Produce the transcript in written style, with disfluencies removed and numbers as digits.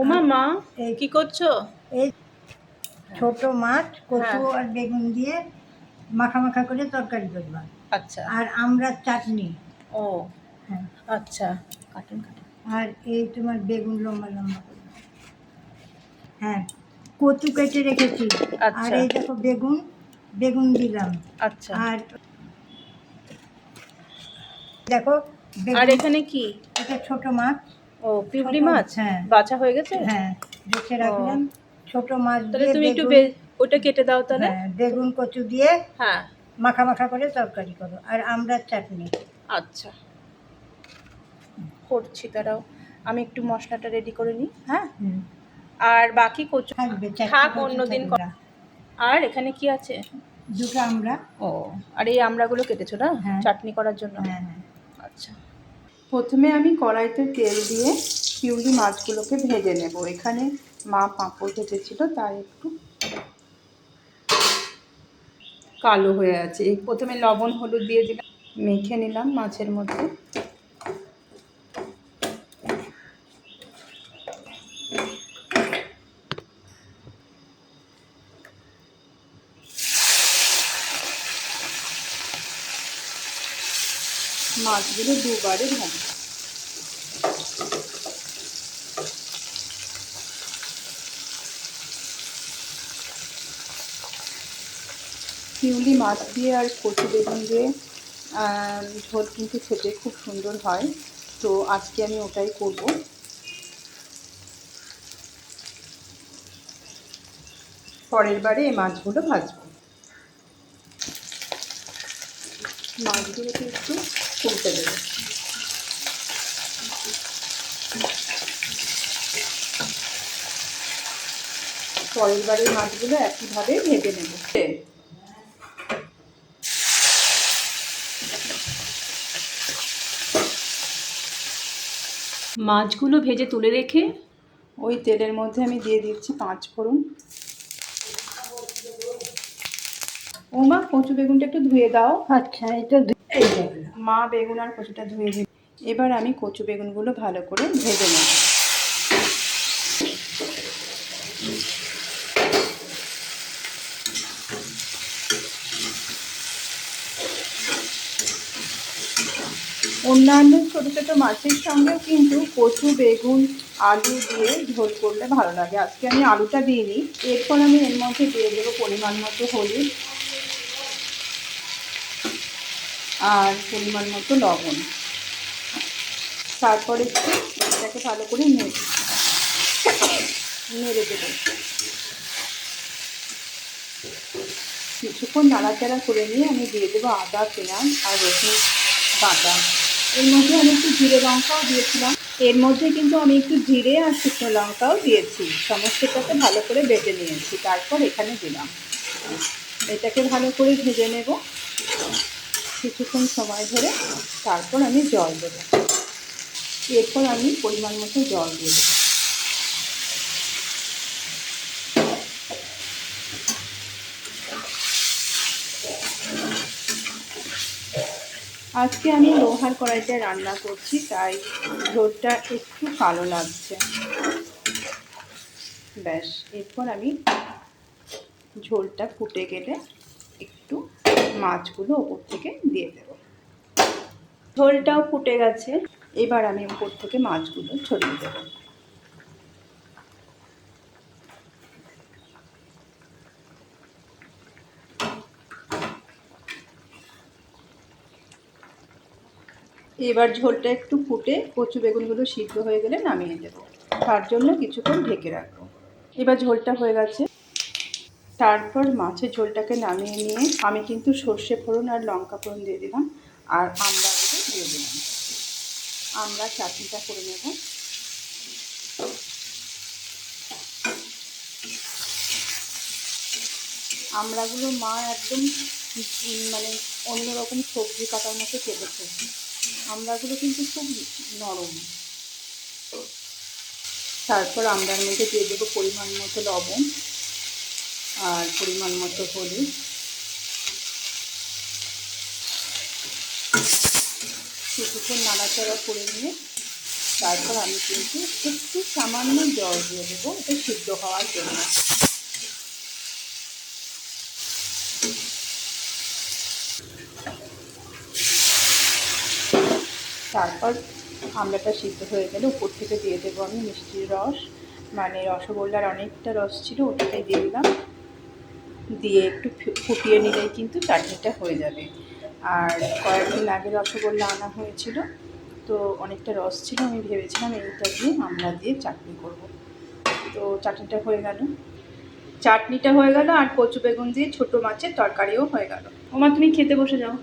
ওমা মা এই কি করছো? এই ছোট মাছ কচু হ্যাঁ। আর বেগুন দিয়ে মাখা মাখা করে তরকারি করবা, আচ্ছা। আর আমড়ার চাটনি। ও হ্যাঁ, আচ্ছা, কাটুন কাটুন। আর এই তোমার বেগুন লম্বা লম্বা করবা। হ্যাঁ, কচু কেটে রেখেছি। আর আচ্ছা এই দেখো বেগুন, বেগুন দিলাম। আচ্ছা। আর দেখো আর বেগুন, এখানে কি? এটা ছোট মাছ। ও ছোট, পিবড়ি মাছ হ্যাঁ বাছা হয়ে গেছে? হ্যাঁ, বেছে ও রাখলাম। ছোট মাছ তাহলে দিয়ে তুমি একটু বেগুন, ওটা কেটে দাও তাহলে। হ্যাঁ বেগুন কচু দিয়ে হ্যাঁ। মাখা মাখা করে তরকারি করো, আর আমড়ার চাটনি। আচ্ছা, করছি দাঁড়াও, আমি একটু মশলাটা রেডি করে নিই। হ্যাঁ, হুম, আর বাকি কচু থাকবে, চারটে থাক কচু অন্যদিন থাকবে। আর এখানে কি আছে? দুটো আমরা, ও, আর এই আমড়াগুলো কেটেছো না হ্যাঁ চাটনি করার জন্য? হ্যাঁ হ্যাঁ। আচ্ছা, প্রথমে আমি কড়াইতে তেল দিয়ে পিউলি মাছগুলোকে ভেজে নেব। এখানে মা পাঁপড় ভেজেছিল তাই একটু কালো হয়ে আছে। এই প্রথমে লবণ হলুদ দিয়ে দিলাম, মেখে নিলাম মাছের মধ্যে। মাছগুলো দুবারে ভাজবো। পিউলি মাছ দিয়ে আর কচু বেগুন দিয়ে ঝোল কিন্তু খেতে খুব সুন্দর হয়, তো আজকে আমি ওটাই করব। পরের বারে এই মাছগুলো ভাজবো। মাছগুলোকে একটু উল্টে দেবো। পরের বারের মাছগুলো একইভাবে ভেজে নেব। মাছগুলো ভেজে তুলে রেখে ওই তেলের মধ্যে আমি দিয়ে দিচ্ছি 5 ফোড়ন। ও মা, কচু বেগুনটা একটু ধুয়ে দাও। আচ্ছা, এটা এই দেখো। মা বেগুন আর কচুটা ধুয়ে দিই। এবার আমি কচু বেগুনগুলো ভালো করে ভেজে নেব। অন্যান্য ছোটো ছোটো মাছের সঙ্গেও কিন্তু কচু বেগুন আলু দিয়ে ঝোল করলে ভালো লাগে। আজকে আমি আলুটা দিইনি। এরপর আমি এর মধ্যে দিয়ে দেবো পরিমাণ মতো হলুদ আর পরিমাণ মতো লবণ। তারপর একটু এটাকে ভালো করে নেড়ে দেবো। কিছুক্ষণ নাড়াচাড়া করে নিয়ে আমি দিয়ে দেবো আদা, পেঁয়াজ আর রসুন বাটা। এর মধ্যে আমি একটু জিরে লঙ্কাও দিয়েছিলাম। এর মধ্যে কিন্তু আমি একটু জিরে আর শুকনো লঙ্কাও দিয়েছি। সমস্তটাকে ভালো করে বেটে নিয়েছি, তারপর এখানে দিলাম। এটাকে ভালো করে ভেজে নেব কিছুক্ষণ সময় ধরে। তারপর আমি জল দেবো। এরপর আমি পরিমাণ মতো জল দেবো। আজকে আমি লোহার কড়াইতে রান্না করছি, তাই ঝোলটা একটু কালো লাগছে। ব্যাস, এরপর আমি ঝোলটা ফুটে গেলে একটু মাছগুলো ওপর থেকে দিয়ে দেব। ঝোলটাও ফুটে গেছে, এবার আমি ওপর থেকে মাছগুলো ছড়িয়ে দেব। এবার ঝোলটা একটু ফুটে কচু বেগুনগুলো সিদ্ধ হয়ে গেলে নামিয়ে দেব। তার জন্য কিছুক্ষণ ঢেকে রাখবো। এবার ঝোলটা হয়ে গেছে, তারপর মাছের ঝোলটাকে নামিয়ে নিয়ে আমি কিন্তু সর্ষে ফোড়ন আর লঙ্কা ফোড়ন দিয়ে দিলাম, আর আমড়াগুলো দিয়ে দিলাম। আমরা চাটনিটা করে নেব। আমড়াগুলো মা একদম মানে অন্যরকম সবজি কাটার মতো কেটেছে। আমড়াগুলো কিন্তু খুব নরম। তারপর আমড়ার মধ্যে দিয়ে দেবো পরিমাণ মতো লবণ আর পরিমাণ মতো হলুদ। কিছুক্ষণ নাড়াচাড়া করে নিয়ে তারপর আমি কিন্তু একটু সামান্য জল দিয়ে দেবো এটা সিদ্ধ হওয়ার জন্য। তারপর আমড়াটা সিদ্ধ হয়ে গেলে উপর থেকে দিয়ে দেবো আমি মিষ্টির রস, মানে রসগোল্লার অনেকটা রস ছিল ওটাই দিয়ে দিলাম। দিয়ে একটু ফুটিয়ে নিলেই কিন্তু চাটনিটা হয়ে যাবে। আর কয়েকদিন আগে রসগোল্লা আনা হয়েছিল, তো অনেকটা রস ছিল, আমি ভেবেছিলাম এইটা দিয়ে আমড়া দিয়ে চাটনি করব। তো চাটনিটা হয়ে গেল আর কচু বেগুন দিয়ে ছোটো মাছের তরকারিও হয়ে গেল। ওমা তুমি খেতে বসে যাও।